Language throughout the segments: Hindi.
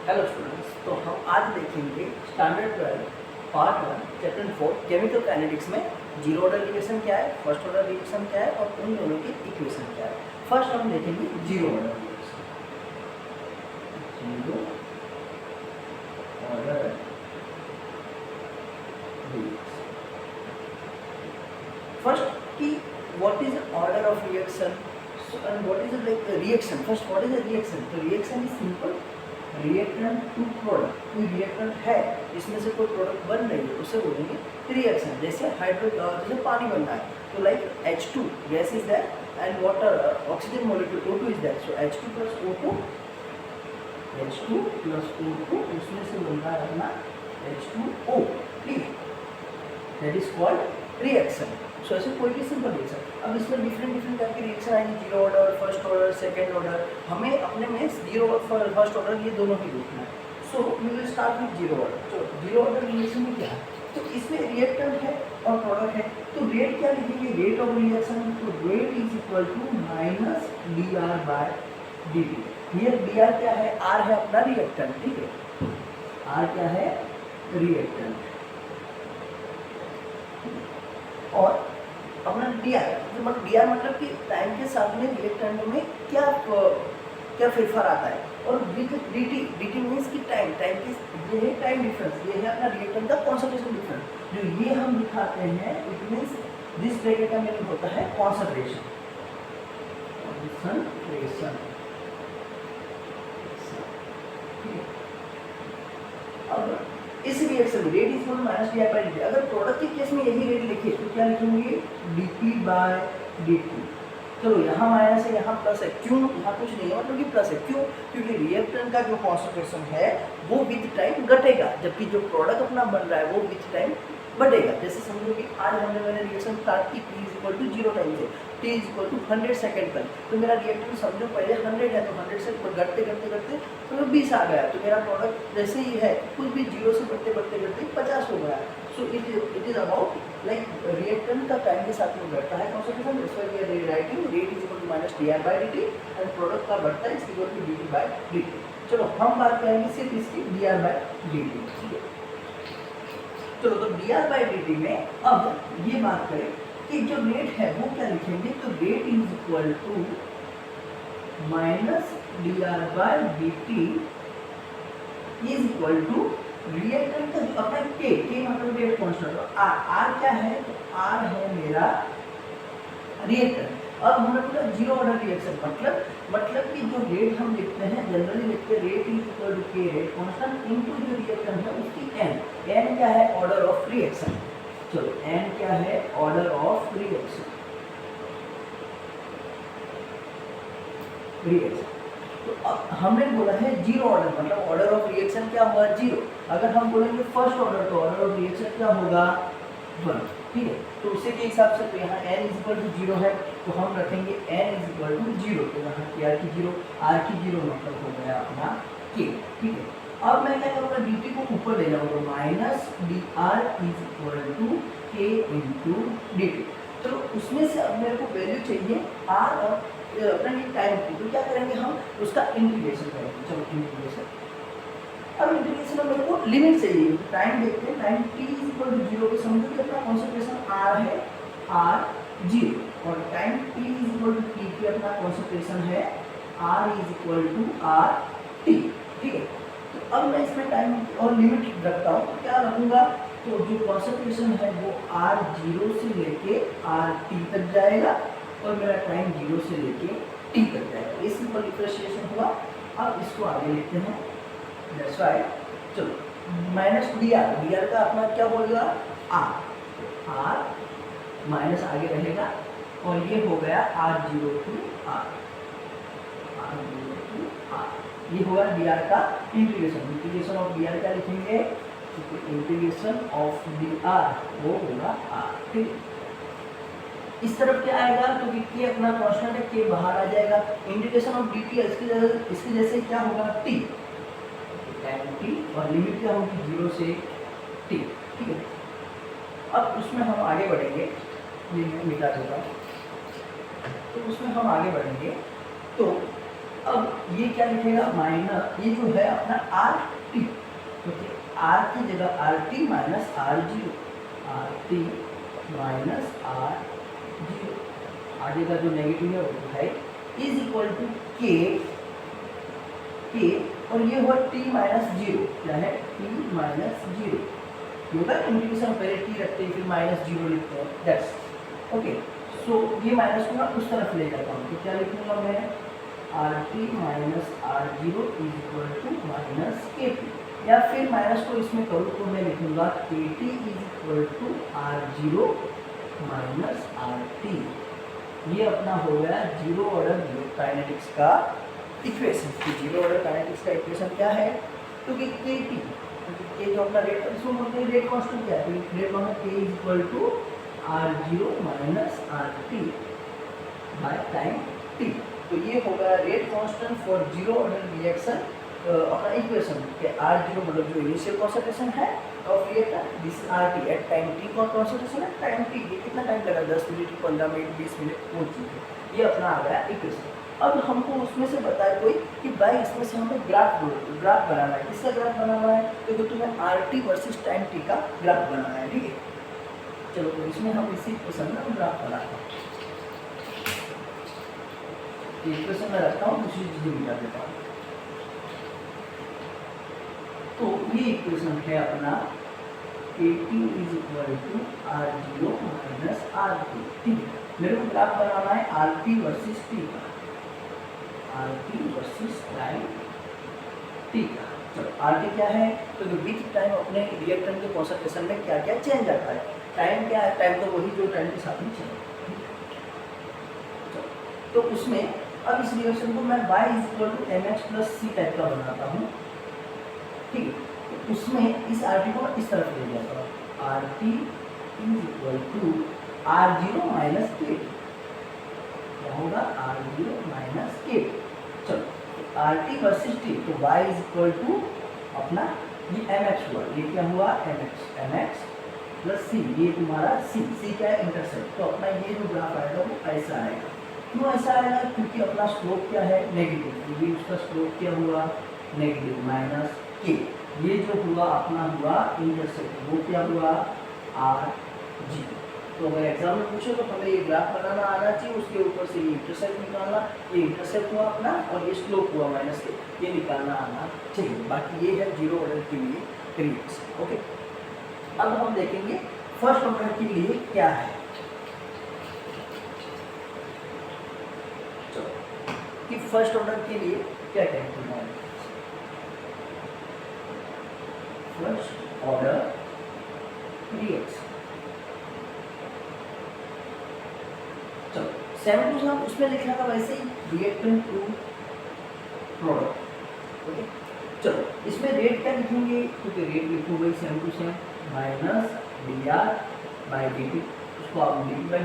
हेलो स्टूडेंट्स, तो हम आज देखेंगे standard 12 part 1 chapter 4 chemical kinetics में जीरो ऑर्डर रिएक्शन क्या है, फर्स्ट ऑर्डर रिएक्शन क्या है और उन दोनों की इक्वेशन क्या है। फर्स्ट हम देखेंगे zero order reaction. Zero order reaction first की what is order of reaction and what is like reaction. First what is a reaction? तो reaction is simple reactant to product. कोई रिएक्टेंट है, इसमें से कोई प्रोडक्ट बन रही है, उसे बोलेंगे रिएक्शन। जैसे जैसे पानी बन रहा है तो like H2 gas is that and water oxygen molecule O2 is that, so H2 plus O2 उसमें से बन रहा है अपना H2O, ठीक, दैट इज कॉल्ड रिएक्शन। सो ऐसे कोई भी सिंपल रिएक्शन। अब इसमें डिफरेंट टाइप के रिएक्शन आएंगे, zero order, first order, second order. हमें अपने में जीरो और फर्स्ट ऑर्डर ये दोनों ही देखना है। So we will start with zero order. तो जीरो ऑर्डर रिएक्शन में क्या है? तो इसमें रिएक्टेंट है और प्रोडक्ट है, तो रेट क्या लिखेंगे? Rate of reaction. तो rate is equal to minus dr by dt। Here dr क्या है? r है अपना रिएक्टेंट, ठीक है, r क्या है? रिएक्टेंट। और अपना डी आर मतलब कि टाइम के साथ में रिएक्टेंट में क्या फेरफार आता है। और विद डी मीन्स की टाइम के, ये है टाइम डिफरेंस, ये है अपना रिएक्टेंट का कॉन्सेंट्रेशन डिफरेंस। जो ये हम दिखाते हैं इट मीन्स दिस ब्रैकेट का मीनिंग होता है कॉन्सेंट्रेशन। अब इस रिएक्शन में rate is minus D R by D. अगर प्रोडक्ट के केस में यही रेट लिखे तो क्या लिखेंगे? dp by dt। चलो यहाँ माइनस है, यहाँ प्लस है, क्यों? यहाँ कुछ नहीं है, मतलब कि प्लस है, क्यों? क्योंकि रिएक्टेंट का जो कॉन्सेंट्रेशन है वो विद टाइम घटेगा, जबकि जो प्रोडक्ट अपना बन रहा है वो विद टाइम बढ़ेगा। जैसे समझो कि आज मैंने रिएक्शन स्टार्ट की t is equal to 0 time से, t is equal to 100 second तक। तो मेरा रिएक्टेंट समझो पहले 100 है, तो 100 से घटते तो 20 आ गया। तो मेरा प्रोडक्ट जैसे ही है कुछ भी 0 से बढ़ते 50 हो गया। So it is about like reactant का टाइम के साथ में बढ़ता है कॉन्सेंट्रेशन। इस we are writing rate is equal to minus D R by D T and product का बढ़ता है is equal to D T by D T. चलो हम बात करेंगे सिर्फ इसकी D R by D T, ठीक है। चलो तो D R by D T में अब ये बात करें कि जो रेट है वो क्या लिखेंगे? तो rate is equal to minus D R by D T is equal to reactant का अपना के मतलब रेट कांस्टेंट। आर क्या है? तो आर है मेरा रिएक्टेंट। अब हमने बोला जीरो ऑर्डर रिएक्शन मतलब कि जो रेट हम लिखते हैं जनरली लिखते हैं रेट इज इक्वल टू के रेट कांस्टेंट इनटू जो रिएक्टेंट है उसकी एन क्या है? Order of reaction. चलो एन क्या है? Order of reaction. तो अब हमने बोला है जीरो ऑर्डर मतलब ऑर्डर ऑफ रिएक्शन क्या होगा? जीरो। अगर हम बोलेंगे फर्स्ट ऑर्डर तो ऑर्डर ऑफ रिएक्शन क्या होगा? 1, ठीक है। तो उसी के हिसाब से तो यहाँ n इज इक्वल टू 0 है, तो हम रखेंगे n इज इक्वल टू 0। तो यहाँ r की 0 मतलब हो गया अपना k, ठीक है। अब मैं क्या करूँगा? dt को ऊपर ले जाऊँगा, minus dr is equal to k into dt। तो उसमें से अब मेरे को वैल्यू चाहिए r और अपना ये टाइम की, तो क्या करेंगे हम? उसका इंटीग्रेशन करेंगे। चलो इंटीग्रेशन। अब इंटीग्रेशन में मेरे को लिमिट चाहिए, टाइम देखते हैं। Time t is equal to 0 पे समझो कि अपना कॉन्सेंट्रेशन r है r0 और time t is equal to t पे अपना कॉन्सेंट्रेशन है r is equal to rt, ठीक है। तो अब मैं इसमें टाइम और लिमिट रखता हूँ, तो क्या रखूँगा? तो जो कॉन्सेंट्रेशन है वो r0 से लेके rt तक जाएगा और मेरा टाइम 0 से लेके t तक जाएगा। ये सिंपल डिफरेंशिएशन हुआ। अब इसको आगे लिखते हैं, दैट्स व्हाई। चलो माइनस dr का अपना क्या होगा? r माइनस आगे रहेगा और ये हो गया r0 टू r, ये होगा dr का इंटीग्रेशन ऑफ dr क्या लिखेंगे? इंटीग्रेशन ऑफ dr वो होगा r, ठीक है। इस तरफ क्या आएगा? तो k अपना कांस्टेंट है, k बाहर आ जाएगा। इंटीग्रेशन ऑफ dt इसके जैसे क्या होगा? t, टाइम t और लिमिट क्या होगी? 0 से t, ठीक है। अब उसमें हम आगे बढ़ेंगे, ये मैं मिटा दूंगा। तो उसमें हम आगे बढ़ेंगे तो अब ये क्या लिखेगा माइनस, ये जो है अपना आर टी, ओके, आर की जगह R T minus R zero, R T minus R zero, आगे का जो नेगेटिव है वो है, इज इक्वल टू के, के और ये हुआ टी माइनस जीरो, क्या है टी माइनस जीरो, होगा इंटीग्रेशन पहले टी रखते हैं फिर माइनस जीरो लिखते हैं, दैट्स ओके। सो ये माइनस को मैं उस तरफ ले जाता हूँ, तो क्या लिखूंगा मैं, R T minus R zero is equal to minus K T, या फिर माइनस को इसमें करूँ तो मैं लिखूंगा K T is equal to R zero minus R T. ये अपना हो गया जीरो ऑर्डर काइनेटिक्स का इक्वेशन। जीरो ऑर्डर काइनेटिक्स का इक्वेशन क्या है, क्योंकि के टी, के जो अपना रेट, इसको बोलते हैं रेट कांस्टेंट क्या है, रेट माना K is equal to R zero minus R T by time T. तो ये होगा rate constant for zero order reaction, अपना इक्वेशन के आर जीरो मतलब जो इनिशियल कॉन्सेंट्रेशन है of reactor, this R T at time T का कॉन्सेंट्रेशन है, टाइम टी ये कितना टाइम लगा, 10 मिनट 15 मिनट 20 मिनट वो चीज़ है, ये अपना आ गया इक्वेशन। अब हमको उसमें से बताए कोई कि भाई इसमें से हमें ग्राफ बनाना है, किसका ग्राफ बनाना है, क्योंकि तुम्हें are T versus time T का ग्राफ बनाना है, ठीक है। चलो तो इसमें हम इसी इक्वेशन में ग्राफ बनाते हैं, इक्वेशन में रखता हूँ, दूसरी चीज़ें मिटा देता हूँ। तो ये इक्वेशन है अपना K T is equal to R zero minus R T, ठीक है। मेरे को ग्राफ बनाना है आर टी वर्सेज टी का, R T versus time T का। चलो आर टी क्या है, तो विथ टाइम अपने रिएक्टेंट के कॉन्सेंट्रेशन में क्या क्या चेंज आता है, टाइम क्या है, टाइम तो वही जो टाइम के साथ में चेंज। तो उसमें अब इस रिएक्शन को मैं y is equal to M X plus C type का बनाता हूँ, ठीक है। तो उसमें इस आर टी को इस तरफ ले जाता हूँ, R T is equal to R zero minus K, क्या होगा आर जीरो माइनस के। चलो आर टी वर्सेज टी, तो y इज इक्वल टू अपना ये एम एक्स हुआ, ये क्या हुआ एम एक्स प्लस सी, ये तुम्हारा सी क्या है इंटरसेप्ट। तो अपना ये जो ग्राफ आएगा वो ऐसा आएगा। क्यों ऐसा आएगा, क्योंकि अपना स्लोप क्या है नेगेटिव, ये उसका स्लोप क्या हुआ नेगेटिव माइनस के, ये जो हुआ अपना हुआ इंटरसेप्ट, वो क्या हुआ आर जी। तो अगर एग्जाम में पूछे तो हमें ये ग्राफ बनाना आना चाहिए, उसके ऊपर से ये इंटरसेप्ट निकालना, ये इंटरसेप्ट हुआ अपना और ये स्लोप हुआ माइनस के, ये निकालना आना चाहिए। बाकी ये है जीरो ऑर्डर के लिए रिएक्शन, ओके। अब हम देखेंगे फर्स्ट ऑर्डर के लिए क्या है, कि फर्स्ट ऑर्डर के लिए क्या कहते हैं, फर्स्ट ऑर्डर रिएक्शन। चलो सेम टू सेम उसमें लिखना था वैसे ही रिएक्टेंट टू प्रोडक्ट, ओके। चलो इसमें रेट क्या लिखेंगे, क्योंकि रेट लिखो भाई same to same minus D R by D T, उसको आप डी बाई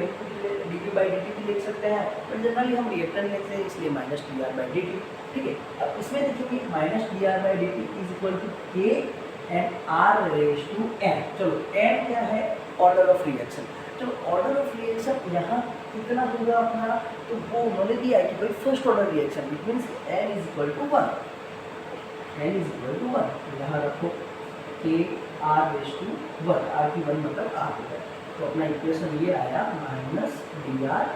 डी टी भी लिख सकते हैं, बट जनरली हम रिएक्टेंट लिखते हैं इसलिए minus D R by D T, ठीक है। अब इसमें देखिए minus D R by D T is equal to K and R raise to N. चलो एन क्या है, ऑर्डर ऑफ रिएक्शन। चलो ऑर्डर ऑफ रिएक्शन यहाँ कितना होगा अपना, तो वो उन्होंने दिया है कि भाई first order reaction it means N is equal to 1, N is equal to 1, तो यहाँ रखो के आर रेज टू 1, आर की 1 मतलब आर हो गया। तो अपना इक्वेशन ये आया minus D R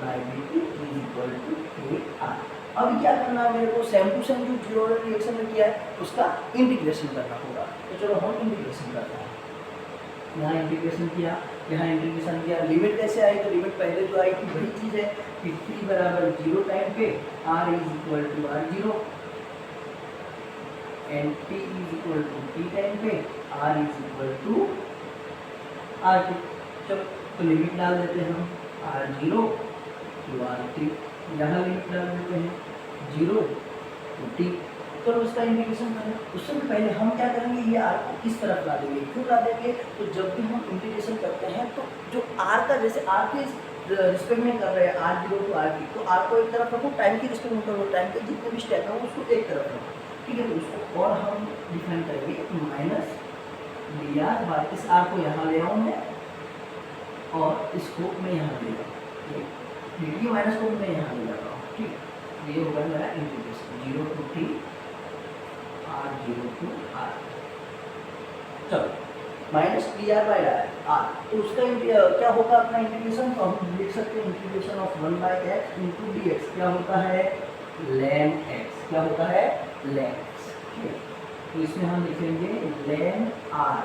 by D T is equal to K R. अब क्या करना है मेरे को, सेम टू सेम जो जीरो ऑर्डर रिएक्शन में किया है उसका इंटीग्रेशन करना होगा। तो चलो हम इंटीग्रेशन करते हैं, यहाँ इंटीग्रेशन किया, यहाँ इंटीग्रेशन किया, लिमिट कैसे आई, तो लिमिट पहले जो आई थी वही चीज़ है कि t बराबर 0 टाइम पे r is equal to R zero and t is equal to t time पे r is equal to R T. चलो तो लिमिट डाल देते हैं हम, R zero to R T, यहाँ लिमिट डाल देते हैं 0 टू टी। तो उसका इंटीग्रेशन करें, उससे पहले हम क्या करेंगे, ये आर को इस तरफ ला देंगे। क्यों ला देंगे, तो जब भी हम इंटीग्रेशन करते हैं तो जो आर का, जैसे आर के रिस्पेक्ट में कर रहे हैं R zero to R T, तो आर को एक तरफ रखो, टाइम की रिस्पेक्ट में करो, टाइम के जितने भी स्टेप है उसको एक तरफ रखो, ठीक है। तो उसको और हम डिफाइन करेंगे माइनस डी आर बार, इस आर को यहाँ ले आऊँ मैं और इसको मैं यहाँ ले आऊँ, डी टी माइनस को मैं यहाँ ले जाता हूँ, ठीक है। ये होगा मेरा integration 0 to t r0 to r। चलो minus D R by R, तो उसका क्या होगा अपना इंटीग्रेशन, तो हम लिख सकते हैं integration of 1 by x into D x क्या होता है लेन एक्स, क्या होता है लेन एक्स। ठीक है, तो इसमें हम लिखेंगे लेन आर,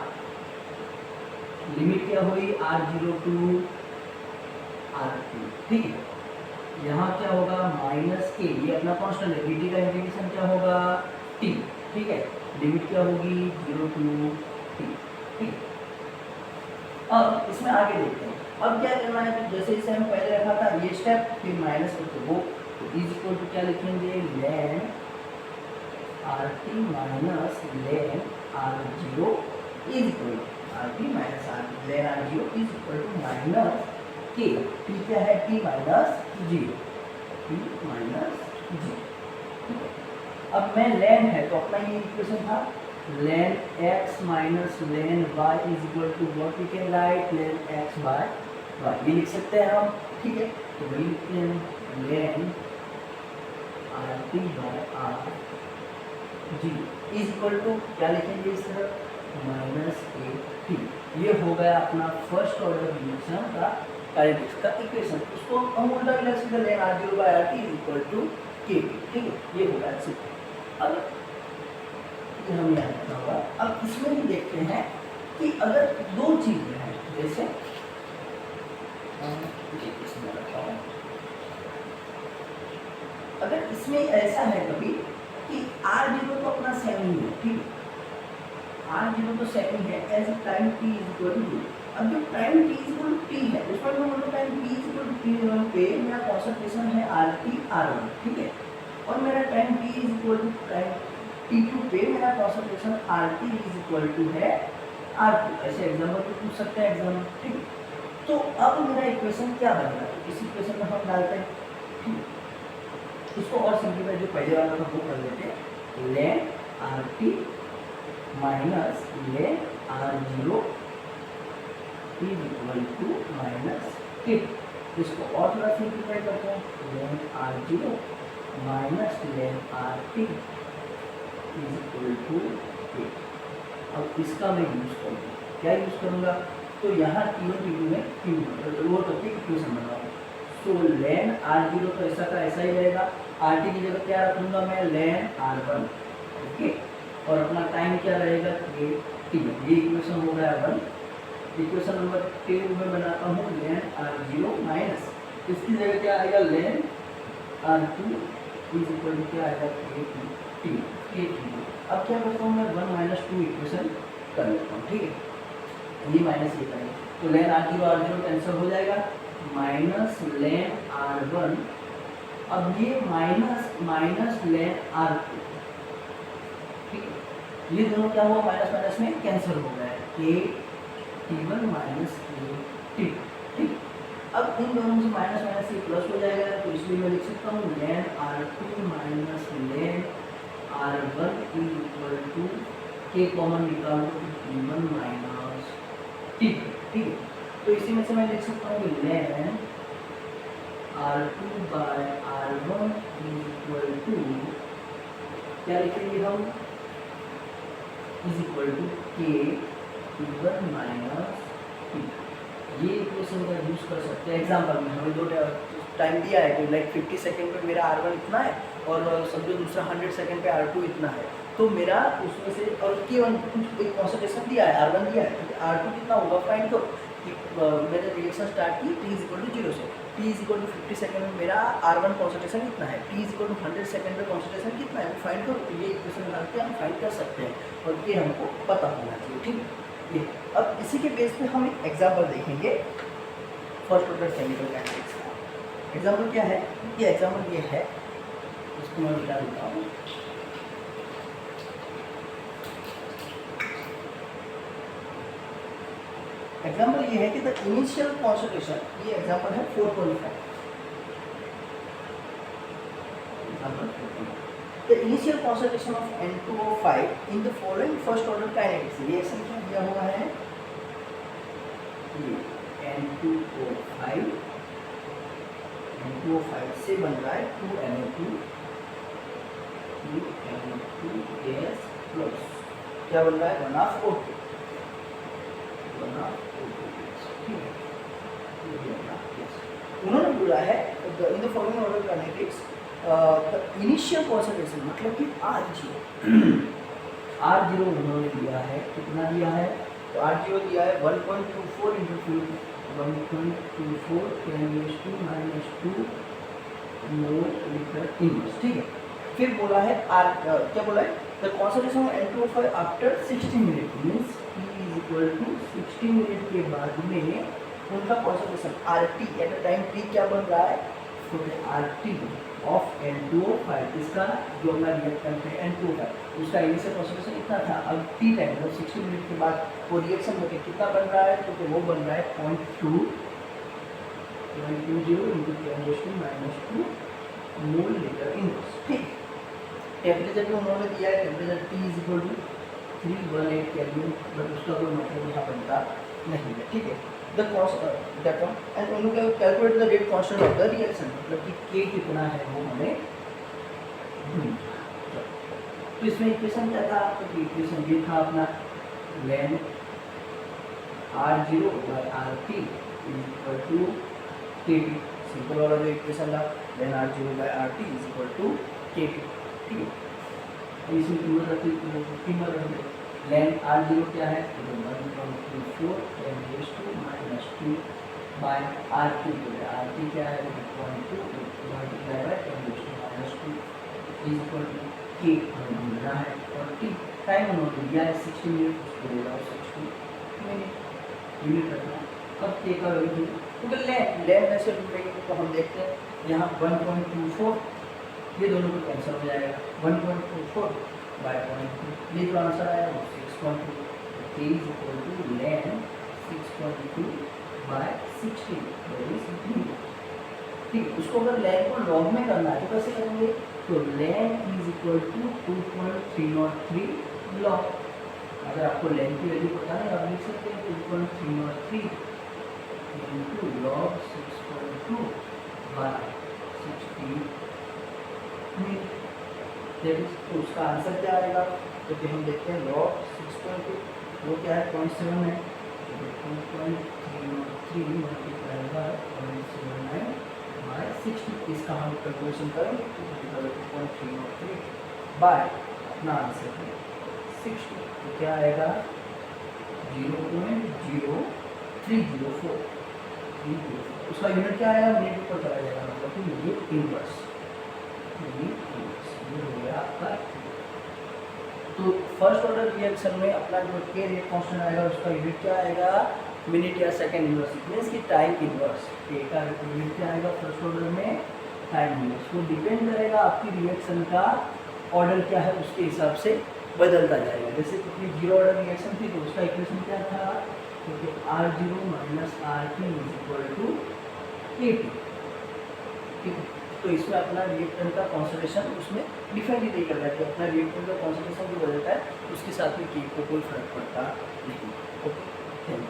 लिमिट क्या हुई r0 टू r2। ठीक है, यहाँ क्या होगा माइनस के, ये अपना कांस्टेंट है, dt का इंटीग्रेशन क्या होगा t। ठीक है, लिमिट क्या होगी 0 टू t। ठीक है, अब इसमें आगे देखते हैं। अब क्या करना है, तो जैसे इसे हम पहले रखा था ये स्टेप, फिर माइनस करके वो, तो इज इक्वल टू क्या लिखेंगे ln rt minus ln r0 is equal rt minus r ln r0 is equal to minus K, t क्या है t माइनस 0, t माइनस 0। अब मैं लेन है तो अपना ये इक्वेशन था ln x minus ln y is equal to what we can write ln x by y, ये लिख सकते हैं हम। ठीक है, तो वही लिखते हैं ln rt by r G is equal to क्या लिखेंगे इस तरफ माइनस के टी। ये हो गया अपना फर्स्ट ऑर्डर रिलेशन का काइनेटिक्स का इक्वेशन, उसको हम उल्टा भी लिख सकते हैं ln r0 by rt is equal to K. ठीक है, ये हो गया सिंपल। अब हम यहाँ लिखा होगा, अब इसमें भी देखते हैं कि अगर दो चीजें हैं, जैसे इसमें रखा हुआ, अगर इसमें ऐसा है कभी कि r0 तो अपना सेम ही है। ठीक है, r0 तो सेम ही है as time t is equal to, अब जो time t is equal to t है उस पर मैं मतलब time t is equal to t पे मेरा कॉन्सेंट्रेशन है rt r1। ठीक है, और मेरा time t is equal to time t2 पे मेरा concentration rt is equal to है r2। ऐसे एग्जांपल भी पूछ सकते हैं एग्जाम में। ठीक है, तो अब मेरा इक्वेशन क्या बनेगा, तो इस इक्वेशन में हम डालते हैं। ठीक है, इसको और सिंपलीफाई जो पहले वाला था वो कर लेते हैं ln rt minus ln r0 is equal to minus K. इसको और थोड़ा सिंपलीफाई करते हैं ln r0 minus ln rt is equal to K. अब इसका मैं यूज करूँगा, क्या यूज करूँगा, तो यहाँ t1 t2 में q वो करके इक्वेशन बनाऊंगा। तो लेन r0 तो ऐसा का ऐसा ही रहेगा, rt की जगह क्या रखूँगा मैं लेन r1। ओके, और अपना टाइम क्या रहेगा ये t1। ये इक्वेशन हो गया 1। इक्वेशन नंबर 2 में बनाता हूँ लेन r0 माइनस, इसकी जगह क्या आएगा लेन r2 इज इक्वल टू क्या आएगा k2। अब क्या करता हूँ मैं 1 माइनस 2 इक्वेशन कर लेता हूँ। ठीक है, ये माइनस ये करेंगे तो लेन r0 कैंसिल हो जाएगा, माइनस लेन r1, अब ये माइनस माइनस लेन r2। ठीक है, ये दोनों क्या हुआ माइनस माइनस में कैंसिल हो गया है k1 माइनस k2। ठीक, अब इन दोनों से माइनस माइनस से प्लस हो जाएगा, तो इसलिए मैं लिख सकता हूँ ln r2 minus ln r1 is equal to K common निकालो तो t1 माइनस t। ठीक है, तो इसी में से मैं लिख सकता हूँ ln r2 by r1 is equal to क्या लिखेंगे हम is equal to K t1 minus t। ये इक्वेशन का यूज कर सकते हैं एग्जाम्पल में। हमें दो टाइम दिया है कि लाइक 50 सेकेंड पे मेरा r1 इतना है और समझो दूसरा 100 सेकेंड पे r2 इतना है, तो मेरा उसमें से और k1 कुछ एक कॉन्सेंट्रेशन दिया है r1 दिया है, r2 कितना होगा फाइंड करो कि मैंने रिएक्शन स्टार्ट की t इज इक्वल टू 0 से, t is equal to 50 second में मेरा r1 कॉन्सेंट्रेशन कितना है, t is equal to 100 second पे कॉन्सेंट्रेशन कितना है, फाइंड करो। तो ये इक्वेशन डाल के हम फाइंड कर सकते हैं और ये हमको पता होना चाहिए। ठीक है, ये अब इसी के बेस पे हम एक एग्जाम्पल देखेंगे फर्स्ट ऑर्डर केमिकल काइनेटिक्स का। एग्जाम्पल क्या है, ये एग्जाम्पल ये है, इसको मैं मिटा देता हूँ। एग्जाम्पल ये है कि द इनिशियल कॉन्सेंट्रेशन, ये एग्जाम्पल है 4.5। The initial concentration of N2O5 in the following first order kinetics reaction क्या दिया हुआ है, ये N2O5 N2O5 से बन रहा है 2NO2 गैस प्लस क्या बन रहा है 1 O2 ठीक है। उन्होंने बोला है in the following order kinetics the initial concentration मतलब कि R0 उन्होंने दिया है, कितना दिया है तो R0 दिया है 1.24 into 1.24 10⁻² मोल लीटर इनवर्स, ठीक है। फिर बोला है क्या बोला है the concentration of N2O5 after 60 minute means T is equal to 60 minute के बाद में उनका concentration RT at the time T क्या बन रहा है तो RT ऑफ N2O5 इसका जो अपना रिएक्टेंट है N2O5 उसका इनिशियल कॉन्सेंट्रेशन इतना था, अब T टाइम मतलब 60 मिनट के बाद वो रिएक्शन होकर कितना बन रहा है तो वो बन रहा है 0.20 into 10⁻² मोल लीटर इनवर्स, ठीक। टेम्परेचर भी उन्होंने दिया है, temperature T is equal to 318 kelvin, but उसका कोई मतलब यहाँ बनता नहीं है, ठीक है। द कॉन्स्टेंट एंड उन्होंने calculate the rate constant of the reaction मतलब कि K कितना है वो हमें तो इसमें इक्वेशन क्या था तो इक्वेशन ये था अपना ln R0 by RT is equal to KT, simple वाला जो इक्वेशन था ln R0 by RT is equal to KT, ठीक है। इसमें कीमत रखते ln R0 क्या है तो 1.24 10⁻² by RT तो RT क्या है 0.2 multiply by 10⁻² is equal to K हमें मिलना है और T टाइम उन्होंने दिया है 60 मिनट उसको दे रहा 60 मिनट यूनिट रखना। अब K का वैल्यू क्योंकि लैन ऐसे ढूंढेंगे तो हम देखते हैं यहाँ 1.24 ये दोनों को कैंसिल हो जाएगा 1.24 बाय 0.2 ये जो आंसर आया वो 6.2 K is equal to ln 6.2 by 60 ठीक है। उसको अगर लैन को लॉग में करना है तो कैसे करेंगे तो ln is equal to 2.303 log. अगर आपको ln की वैल्यू पता है आप लिख सकते हैं 2.303 into log 6.2 by 60 तो उसका आंसर क्या आएगा तो फिर हम देखते हैं log 6.2 वो क्या है 0.7 है 2.303 मल्टीप्लाई बाय 0.79 बाय 60 इसका हम कैलकुलेशन करेंगे 2.303 बाय अपना आंसर है 60 तो क्या आएगा 0.0304 उसका यूनिट क्या आएगा मिनट ऊपर चला जाएगा मतलब कि मिनट इनवर्स ये हो गया आपका। तो फर्स्ट ऑर्डर रिएक्शन में अपना जो के रेट कांस्टेंट आएगा उसका यूनिट क्या आएगा मिनट या सेकंड इनवर्स मीन्स की टाइम इनवर्स के का यूनिट क्या आएगा फर्स्ट ऑर्डर में टाइम इनवर्स वो डिपेंड करेगा आपकी रिएक्शन का ऑर्डर क्या है उसके हिसाब से बदलता जाएगा। जैसे कितनी जीरो ऑर्डर रिएक्शन थी तो उसका इक्वेशन क्या था क्योंकि R0 minus RT is equal to KT, ठीक है। तो इसमें अपना रिएक्टेंट का कॉन्सेंट्रेशन उसमें डिफाइन ही नहीं करता है कि अपना रिएक्टेंट का कॉन्सेंट्रेशन जो बदलता है उसके साथ में K को कोई फर्क पड़ता नहीं। Okay thank you.